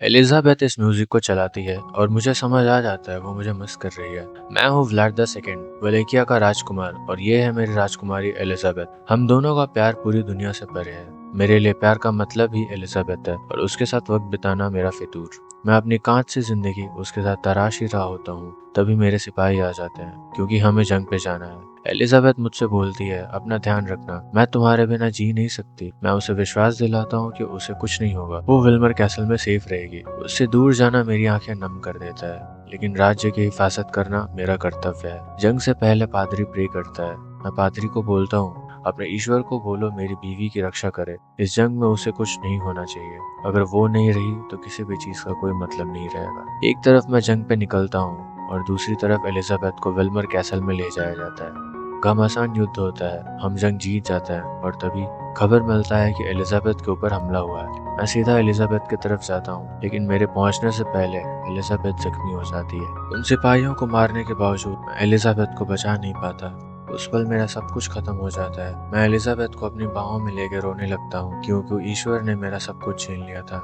Elizabeth इस music को चलाती है और मुझे समझ आ जाता है वो मुझे मिस कर रही है। मैं हूँ व्लाड द सेकंड, वलेकिया का राजकुमार, और ये है मेरी राजकुमारी एलिजाबेथ। हम दोनों का प्यार पूरी दुनिया से परे है। मेरे लिए प्यार का मतलब ही एलिजाबेथ है और उसके साथ वक्त बिताना मेरा फितूर। मैं अपनी कांच सी जिंदगी उसके साथ तराश ही रहा होता हूँ, तभी मेरे सिपाही आ जाते हैं क्योंकि हमें जंग पे जाना है। एलिजाबेथ मुझसे बोलती है, अपना ध्यान रखना, मैं तुम्हारे बिना जी नहीं सकती। मैं उसे विश्वास दिलाता हूँ कि उसे कुछ नहीं होगा, वो विल्मर कैसल में सेफ रहेगी। उससे दूर जाना मेरी आंखें नम कर देता है, लेकिन राज्य की हिफाजत करना मेरा कर्तव्य है। जंग से पहले पादरी प्रे करता है। मैं पादरी को बोलता हूँ, अपने ईश्वर को बोलो मेरी बीवी की रक्षा करे। इस जंग में उसे कुछ नहीं होना चाहिए। अगर वो नहीं रही तो किसी भी चीज का कोई मतलब नहीं रहेगा। एक तरफ मैं जंग पे निकलता हूँ और दूसरी तरफ एलिजाबेथ को विल्मर कैसल में ले जाया जाता है। घमासान युद्ध होता है, हम जंग जीत जाते हैं और तभी खबर मिलता है कि एलिजाबेथ के ऊपर हमला हुआ है। मैं सीधा एलिजाबेथ की तरफ जाता हूँ, लेकिन मेरे पहुंचने से पहले एलिजाबेथ जख्मी हो जाती है। उन सिपाहियों को मारने के बावजूद मैं एलिजाबेथ को बचा नहीं पाता। उस पल मेरा सब कुछ खत्म हो जाता है। मैं एलिजाबेथ को अपनी बाहों में लेकर रोने लगता हूँ क्योंकि ईश्वर ने मेरा सब कुछ छीन लिया था।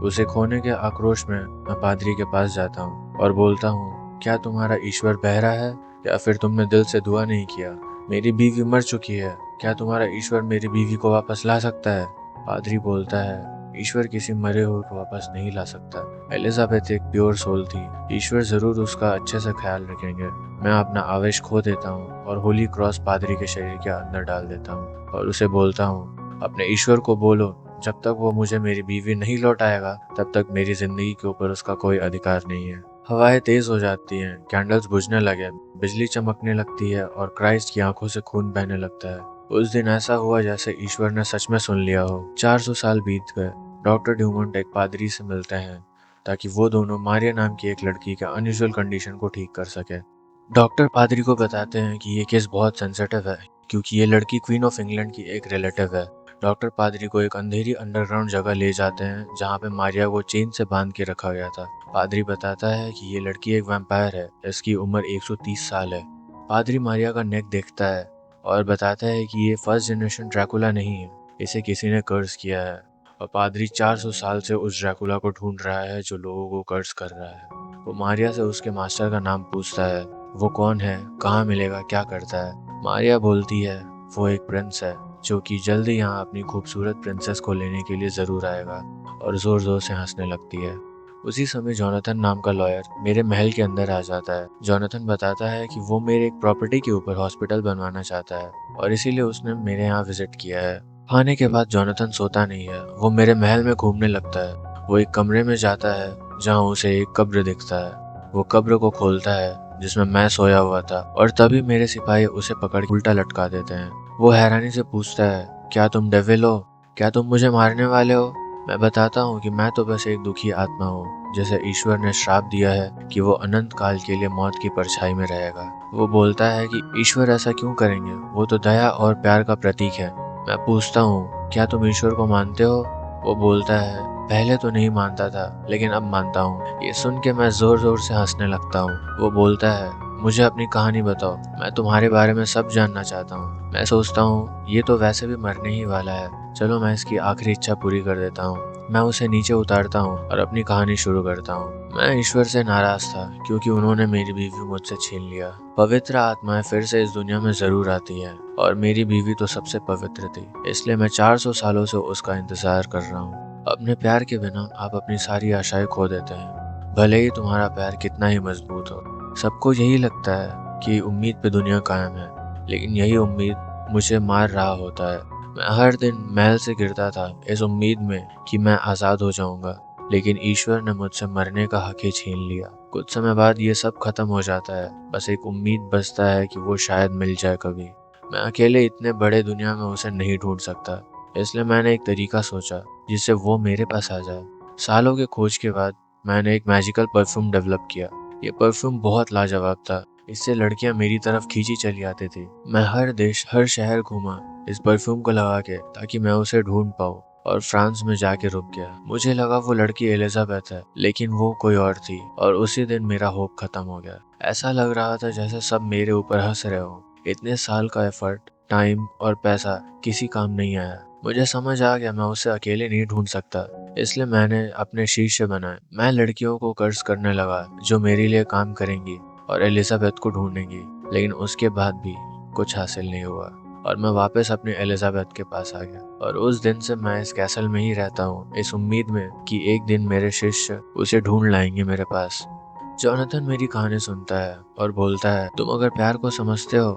उसे खोने के आक्रोश में मैं पादरी के पास जाता हूँ और बोलता हूँ, क्या तुम्हारा ईश्वर बहरा है या फिर तुमने दिल से दुआ नहीं किया? मेरी बीवी मर चुकी है, क्या तुम्हारा ईश्वर मेरी बीवी को वापस ला सकता है? पादरी बोलता है, ईश्वर किसी मरे हुए को वापस नहीं ला सकता। एलिजाबेथ एक प्योर सोल थी, ईश्वर जरूर उसका अच्छे से ख्याल रखेंगे। मैं अपना आवेश खो देता हूँ और होली क्रॉस पादरी के शरीर के अंदर डाल देता हूँ और उसे बोलता हूँ, अपने ईश्वर को बोलो जब तक वो मुझे मेरी बीवी नहीं लौटाएगा तब तक मेरी जिंदगी के ऊपर उसका कोई अधिकार नहीं है। हवाएं तेज हो जाती हैं, कैंडल्स बुझने लगे, बिजली चमकने लगती है और क्राइस्ट की आंखों से खून बहने लगता है। उस दिन ऐसा हुआ जैसे ईश्वर ने सच में सुन लिया हो। 400 साल बीत गए। डॉक्टर ड्यूमोंट एक पादरी से मिलते हैं ताकि वो दोनों मारिया नाम की एक लड़की के अनयूजुअल कंडीशन को ठीक कर सके। डॉक्टर पादरी को बताते हैं कि ये केस बहुत सेंसिटिव है क्योंकि ये लड़की क्वीन ऑफ इंग्लैंड की एक रिलेटिव है। डॉक्टर पादरी को एक अंधेरी अंडरग्राउंड जगह ले जाते हैं जहाँ पे मारिया को चेन से बांध के रखा गया था। पादरी बताता है कि ये लड़की एक वैम्पायर है, इसकी उम्र 130 साल है। पादरी मारिया का नेक देखता है और बताता है कि ये फर्स्ट जनरेशन ड्रैकुला नहीं है, इसे किसी ने कर्ज किया है। और पादरी 400 साल से उस ड्रैकुला को ढूंढ रहा है जो लोगों को कर्ज कर रहा है। वो मारिया से उसके मास्टर का नाम पूछता है, वो कौन है, कहाँ मिलेगा, क्या करता है? मारिया बोलती है, वो एक प्रिंस है जो कि जल्दी यहाँ अपनी खूबसूरत प्रिंसेस को लेने के लिए जरूर आएगा, और जोर जोर से हंसने लगती है। उसी समय जोनाथन नाम का लॉयर मेरे महल के अंदर आ जाता है। जोनाथन बताता है कि वो मेरे एक प्रॉपर्टी के ऊपर हॉस्पिटल बनवाना चाहता है और इसीलिए उसने मेरे यहाँ विजिट किया है। खाने के बाद जोनाथन सोता नहीं है, वो मेरे महल में घूमने लगता है। वो एक कमरे में जाता है जहाँ उसे एक कब्र दिखता है। वो कब्र को खोलता है जिसमें मैं सोया हुआ था, और तभी मेरे सिपाही उसे पकड़ के उल्टा लटका देते हैं। वो हैरानी से पूछता है, क्या तुम डेविल हो? क्या तुम मुझे मारने वाले हो? मैं बताता हूँ कि मैं तो बस एक दुखी आत्मा हूँ जैसे ईश्वर ने श्राप दिया है कि वो अनंत काल के लिए मौत की परछाई में रहेगा। वो बोलता है कि ईश्वर ऐसा क्यों करेंगे, वो तो दया और प्यार का प्रतीक है। मैं पूछता हूँ, क्या तुम ईश्वर को मानते हो? वो बोलता है, पहले तो नहीं मानता था लेकिन अब मानता हूँ। ये सुन के मैं जोर जोर से हंसने लगता हूँ। वो बोलता है, मुझे अपनी कहानी बताओ, मैं तुम्हारे बारे में सब जानना चाहता हूँ। मैं सोचता हूँ ये तो वैसे भी मरने ही वाला है, चलो मैं इसकी आखिरी इच्छा पूरी कर देता हूँ। मैं उसे नीचे उतारता हूँ और अपनी कहानी शुरू करता हूँ। मैं ईश्वर से नाराज था क्योंकि उन्होंने मेरी बीवी मुझसे छीन लिया। पवित्र आत्माएं फिर से इस दुनिया में जरूर आती हैं और मेरी बीवी तो सबसे पवित्र थी, इसलिए मैं 400 सालों से उसका इंतजार कर रहा हूँ। अपने प्यार के बिना आप अपनी सारी आशाएं खो देते हैं, भले ही तुम्हारा प्यार कितना ही मजबूत हो। सबको यही लगता है कि उम्मीद पे दुनिया कायम है, लेकिन यही उम्मीद मुझे मार रहा होता है। मैं हर दिन महल से गिरता था इस उम्मीद में कि मैं आज़ाद हो जाऊंगा, लेकिन ईश्वर ने मुझसे मरने का हक ही छीन लिया। कुछ समय बाद ये सब खत्म हो जाता है, बस एक उम्मीद बचता है कि वो शायद मिल जाए कभी। मैं अकेले इतने बड़े दुनिया में उसे नहीं ढूंढ सकता, इसलिए मैंने एक तरीका सोचा जिससे वो मेरे पास आ जाए। सालों के खोज के बाद मैंने एक मैजिकल परफ्यूम डेवलप किया। ये परफ्यूम बहुत लाजवाब था, इससे लड़कियां मेरी तरफ खींची चली आती थी। मैं हर देश, हर शहर घूमा इस परफ्यूम को लगा के ताकि मैं उसे ढूंढ पाऊँ, और फ्रांस में जाके रुक गया। मुझे लगा वो लड़की एलिजाबेथ है, लेकिन वो कोई और थी, और उसी दिन मेरा होप खत्म हो गया। ऐसा लग रहा था जैसे सब मेरे ऊपर हंस रहे हो। इतने साल का एफर्ट, टाइम और पैसा किसी काम नहीं आया। मुझे समझ आ गया मैं उसे अकेले नहीं ढूंढ सकता, इसलिए मैंने अपने शिष्य बनाए। मैं लड़कियों को कर्ज करने लगा जो मेरे लिए काम करेंगी और एलिजाबेथ को ढूंढेंगी, लेकिन उसके बाद भी कुछ हासिल नहीं हुआ और मैं वापस अपनी एलिजाबेथ के पास आ गया। और उस दिन से मैं इस कैसल में ही रहता हूँ, इस उम्मीद में कि एक दिन मेरे शिष्य उसे ढूंढ लाएंगे मेरे पास। जोनाथन मेरी कहानी सुनता है और बोलता है, तुम अगर प्यार को समझते हो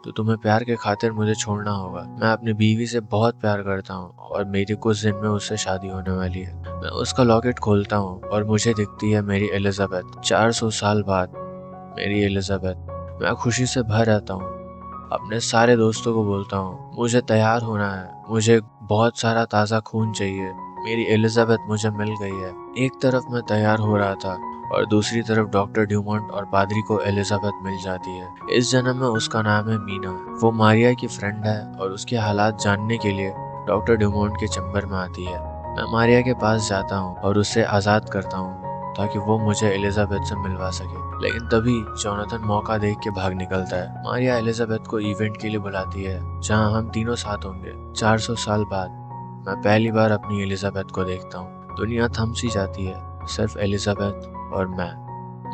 तो तुम्हें प्यार के खातिर मुझे छोड़ना होगा। मैं अपनी बीवी से बहुत प्यार करता हूँ और मेरी कुछ दिन में उससे शादी होने वाली है। मैं उसका लॉकेट खोलता हूँ और मुझे दिखती है मेरी एलिजाबेथ। 400 साल बाद मेरी एलिजाबेथ। मैं खुशी से भर रहता हूँ। अपने सारे दोस्तों को बोलता हूँ, मुझे तैयार होना है, मुझे बहुत सारा ताज़ा खून चाहिए। मेरी एलिजाबेथ मुझे मिल गई है। एक तरफ मैं तैयार हो रहा था और दूसरी तरफ डॉक्टर ड्यूमोंट और पादरी को एलिजाबेथ मिल जाती है। इस जन्म में उसका नाम है मीना। वो मारिया की फ्रेंड है और उसके हालात जानने के लिए डॉक्टर ड्यूमोंट के चैम्बर में आती है। मैं मारिया के पास जाता हूँ और उसे आज़ाद करता हूँ ताकि वो मुझे एलिजाबेथ से मिलवा सके। लेकिन तभी जोनाथन मौका देख के भाग निकलता है। मारिया एलिजाबेथ को इवेंट के लिए बुलाती है जहां हम तीनों साथ होंगे। 400 साल बाद मैं पहली बार अपनी एलिजाबेथ को देखता हूँ। दुनिया थम सी जाती है, सिर्फ एलिजाबेथ और मैं।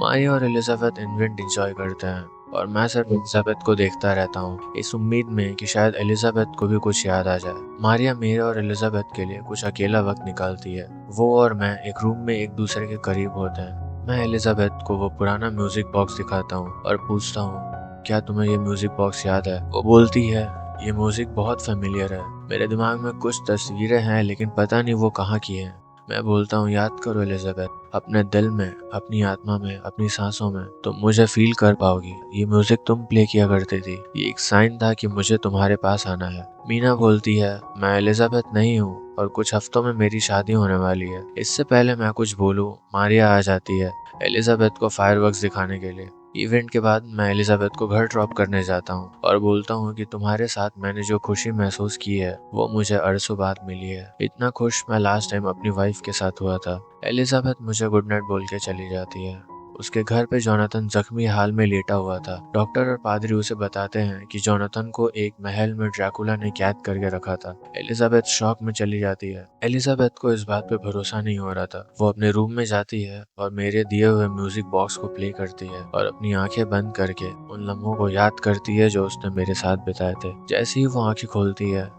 मारिया और एलिजाबेथ इवेंट एंजॉय करते हैं और मैं सिर्फ एलिजाबेथ को देखता रहता हूँ, इस उम्मीद में कि शायद एलिजाबेथ को भी कुछ याद आ जाए। मारिया मेरे और एलिजाबेथ के लिए कुछ अकेला वक्त निकालती है। वो और मैं एक रूम में एक दूसरे के करीब होते हैं। मैं एलिजाबेथ को वो पुराना म्यूजिक बॉक्स दिखाता हूँ और पूछता हूँ, क्या तुम्हें ये म्यूजिक बॉक्स याद है? वो बोलती है, ये म्यूजिक बहुत फेमिलियर है। मेरे दिमाग में कुछ तस्वीरें हैं लेकिन पता नहीं वो कहाँ की हैं। मैं बोलता हूँ, याद करो एलिजाबेथ, अपने दिल में, अपनी आत्मा में, अपनी सांसों में तुम मुझे फील कर पाओगी। ये म्यूजिक तुम प्ले किया करती थी, ये एक साइन था कि मुझे तुम्हारे पास आना है। मीना बोलती है, मैं एलिजाबेथ नहीं हूँ और कुछ हफ्तों में मेरी शादी होने वाली है। इससे पहले मैं कुछ बोलूं, मारिया आ जाती है एलिजाबेथ को फायरवर्क्स दिखाने के लिए। इवेंट के बाद मैं एलिजाबेथ को घर ड्रॉप करने जाता हूँ और बोलता हूँ कि तुम्हारे साथ मैंने जो खुशी महसूस की है वो मुझे अरसों बाद मिली है। इतना खुश मैं लास्ट टाइम अपनी वाइफ के साथ हुआ था। एलिजाबेथ मुझे गुड नाइट बोल के चली जाती है। उसके घर पे जोनाथन जख्मी हाल में लेटा हुआ था। डॉक्टर और पादरी उसे बताते हैं कि जोनाथन को एक महल में ड्रैकुला ने कैद करके रखा था। एलिजाबेथ शॉक में चली जाती है। एलिजाबेथ को इस बात पे भरोसा नहीं हो रहा था। वो अपने रूम में जाती है और मेरे दिए हुए म्यूजिक बॉक्स को प्ले करती है और अपनी आंखें बंद करके उन लम्हों को याद करती है जो उसने मेरे साथ बिताए थे। जैसे ही वो आंखें खोलती है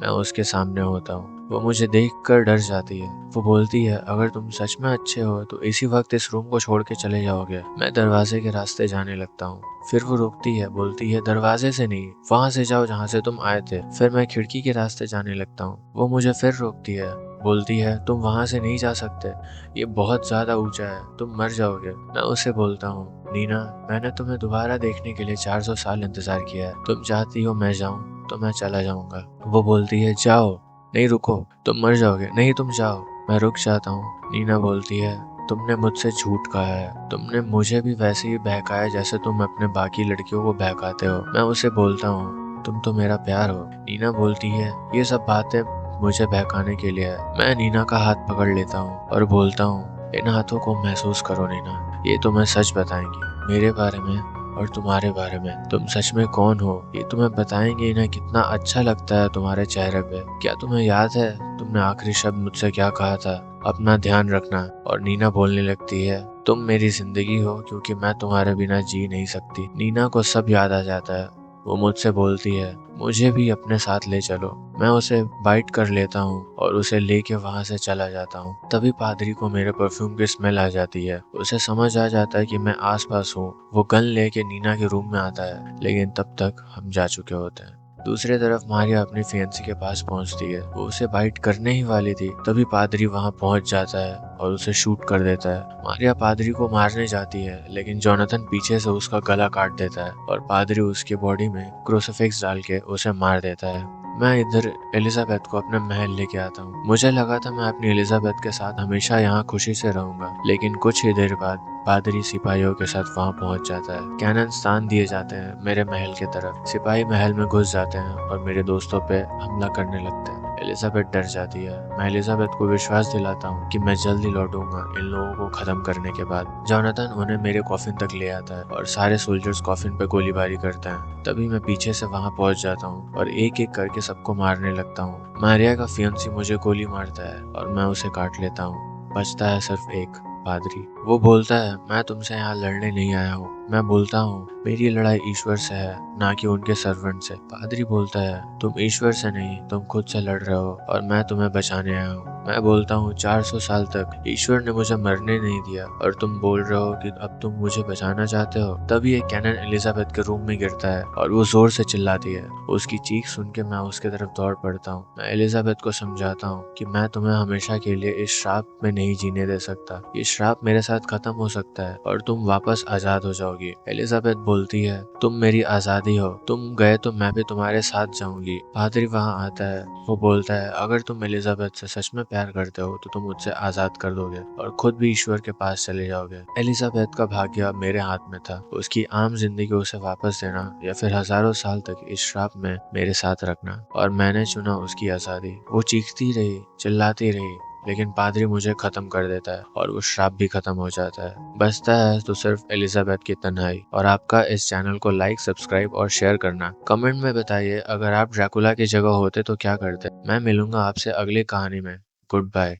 मैं उसके सामने होता हूँ। वो मुझे देखकर डर जाती है। वो बोलती है, अगर तुम सच में अच्छे हो तो इसी वक्त इस रूम को छोड़ के चले जाओगे। मैं दरवाजे के रास्ते जाने लगता हूँ। फिर वो रुकती है, बोलती है, दरवाजे से नहीं, वहां से जाओ जहाँ से तुम आए थे। फिर मैं खिड़की के रास्ते जाने लगता हूँ। वो मुझे फिर रोकती है, बोलती है, तुम वहां से नहीं जा सकते, ये बहुत ज्यादा ऊंचा है, तुम मर जाओगे। मैं उसे बोलता हूँ, नीना, मैंने तुम्हें दोबारा देखने के लिए 400 साल इंतजार किया है। तुम चाहती हो मैं जाऊँ तो मैं चला जाऊंगा। वो बोलती है, जाओ, नहीं रुको, तुम मर जाओगे, नहीं तुम जाओ। मैं रुक जाता हूँ। नीना बोलती है, तुमने मुझसे झूठ कहा है, तुमने मुझे भी वैसे ही बहकाया जैसे तुम अपने बाकी लड़कियों को बहकाते हो। मैं उसे बोलता हूँ, तुम तो मेरा प्यार हो। नीना बोलती है, ये सब बातें मुझे बहकाने के लिए है। मैं नीना का हाथ पकड़ लेता हूँ और बोलता हूँ, इन हाथों को महसूस करो नीना, ये तुम्हें सच बताएंगे मेरे बारे में और तुम्हारे बारे में। तुम सच में कौन हो ये तुम्हें बताएंगे ना। कितना अच्छा लगता है तुम्हारे चेहरे पे। क्या तुम्हें याद है तुमने आखिरी शब्द मुझसे क्या कहा था? अपना ध्यान रखना। और नीना बोलने लगती है, तुम मेरी जिंदगी हो क्योंकि मैं तुम्हारे बिना जी नहीं सकती। नीना को सब याद आ जाता है। वो मुझसे बोलती है, मुझे भी अपने साथ ले चलो। मैं उसे बाइट कर लेता हूँ और उसे लेके वहां से चला जाता हूँ। तभी पादरी को मेरे परफ्यूम की स्मेल आ जाती है। उसे समझ आ जाता है कि मैं आसपास हूँ। वो गन लेके नीना के रूम में आता है, लेकिन तब तक हम जा चुके होते हैं। दूसरी तरफ मारिया अपनी फियांसी के पास पहुंचती है। वो उसे बाइट करने ही वाली थी, तभी पादरी वहां पहुंच जाता है और उसे शूट कर देता है। मारिया पादरी को मारने जाती है, लेकिन जोनाथन पीछे से उसका गला काट देता है और पादरी उसके बॉडी में क्रूसीफिक्स डाल के उसे मार देता है। मैं इधर एलिजाबेथ को अपने महल लेके आता हूँ। मुझे लगा था मैं अपनी एलिजाबेथ के साथ हमेशा यहाँ खुशी से रहूंगा, लेकिन कुछ ही देर बाद पादरी सिपाहियों के साथ वहां पहुंच जाता है। कैनन स्थान दिए जाते हैं मेरे महल की तरफ। सिपाही महल में घुस जाते हैं और मेरे दोस्तों पे हमला करने लगते हैं। एलिजाबेथ डर जाती है। मैं एलिजाबेथ को विश्वास दिलाता हूँ कि मैं जल्द ही लौटूंगा इन लोगों को खत्म करने के बाद। जोनाथन उन्हें मेरे कॉफिन तक ले आता है और सारे सोल्जर्स कॉफिन पे गोलीबारी करते हैं। तभी मैं पीछे से वहां पहुंच जाता हूँ और एक एक करके सबको मारने लगता हूँ। मारिया का फियांसी मुझे गोली मारता है और मैं उसे काट लेता हूँ। बचता है सिर्फ एक, पादरी। वो बोलता है, मैं तुमसे यहाँ लड़ने नहीं आया हूँ। मैं बोलता हूँ, मेरी लड़ाई ईश्वर से है, ना कि उनके सर्वेंट से। पादरी बोलता है, तुम ईश्वर से नहीं, तुम खुद से लड़ रहे हो और मैं तुम्हें बचाने आया हूँ। मैं बोलता हूँ, 400 साल तक ईश्वर ने मुझे मरने नहीं दिया और तुम बोल रहे हो कि अब तुम मुझे बचाना चाहते हो। तभी एक कैनन एलिजाबेथ के रूम में गिरता है और वो जोर से चिल्लाती है। उसकी चीख सुन के मैं उसके तरफ दौड़ पड़ता हूँ। मैं एलिजाबेथ को समझाता हूँ कि मैं तुम्हें हमेशा के लिए इस श्राप में नहीं जीने दे सकता। ये श्राप मेरे साथ खत्म हो सकता है और तुम वापस आजाद हो जाओगी। एलिजाबेथ बोलती है, तुम मेरी आजादी हो, तुम गए तो मैं भी तुम्हारे साथ जाऊंगी। पादरी वहां आता है। वो बोलता है, अगर तुम एलिजाबेथ से सच में प्यार करते हो तो तुम मुझसे आजाद कर दोगे और खुद भी ईश्वर के पास चले जाओगे। एलिजाबेथ का भाग्य अब मेरे हाथ में था, उसकी आम जिंदगी उसे वापस देना या फिर हजारों साल तक इस श्राप में मेरे साथ रखना, और मैंने चुना उसकी आजादी। वो चीखती रही, चिल्लाती रही, लेकिन पादरी मुझे खत्म कर देता है और वो श्राप भी खत्म हो जाता है। बचता है तो सिर्फ एलिजाबेथ की तन्हाई। और आपका इस चैनल को लाइक, सब्सक्राइब और शेयर करना। कमेंट में बताइए, अगर आप ड्रैकुला की जगह होते तो क्या करते। मैं मिलूंगा आपसे अगली कहानी में। Good bye.